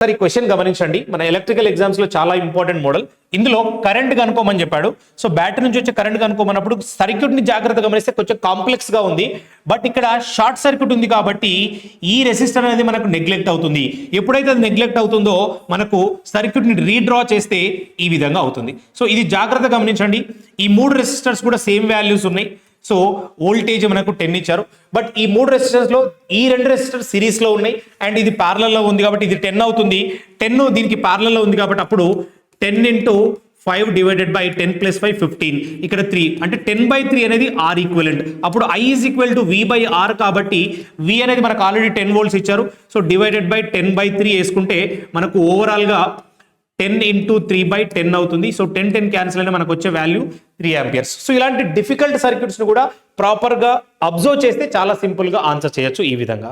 Sir ఈ question గమనించండి, మన ఎలక్ట్రికల్ ఎగ్జామ్స్ లో చాలా ఇంపార్టెంట్ మోడల్. ఇందులో కరెంట్ కనుక్కోమని చెప్పాడు. సో బ్యాటరీ నుంచి వచ్చే కరెంట్ కనుక్కోమన్నప్పుడు సర్క్యూట్ ని జాగ్రత్తగా గమనిస్తే కొంచెం కాంప్లెక్స్ గా ఉంది. బట్ ఇక్కడ షార్ట్ సర్క్యూట్ ఉంది కాబట్టి ఈ రెసిస్టర్ అనేది మనకు నెగ్లెక్ట్ అవుతుంది. ఎప్పుడైతే అది నెగ్లెక్ట్ అవుతుందో మనకు సర్క్యూట్ ని రీడ్రా చేస్తే ఈ విధంగా అవుతుంది. సో ఇది జాగ్రత్తగా గమనించండి. ఈ 3 రెసిస్టర్స్ కూడా సేమ్ వాల్యూస్ ఉన్నాయి. సో వోల్టేజ్ మనకు 10 ఇచ్చారు. బట్ ఈ 3 రెసిస్టర్స్ లో ఈ 2 రెసిస్టర్ సిరీస్ లో ఉన్నాయి అండ్ ఇది ప్యారలల్ లో ఉంది కాబట్టి ఇది 10 అవుతుంది. 10 దీనికి ప్యారలల్ లో ఉంది కాబట్టి అప్పుడు 10 into 5 divided by 10 plus 5 15. ఇక్కడ 3 అంటే 10/3 అనేది R ఈక్వివలెంట్. అప్పుడు I is equal to V by R కాబట్టి V అనేది మనకు ఆల్రెడీ 10 volts ఇచ్చారు. సో డివైడెడ్ బై 10/3 వేసుకుంటే మనకు ఓవరాల్ గా 10 into 3/10 అవుతుంది. సో 10 క్యాన్సిల్ అయినా మనకు వచ్చే వాల్యూ 3 amperes. సో ఇలాంటి డిఫికల్ట్ సర్క్యూట్స్ ను కూడా ప్రాపర్ గా అబ్జర్వ్ చేస్తే చాలా సింపుల్ గా ఆన్సర్ చేయొచ్చు ఈ విధంగా.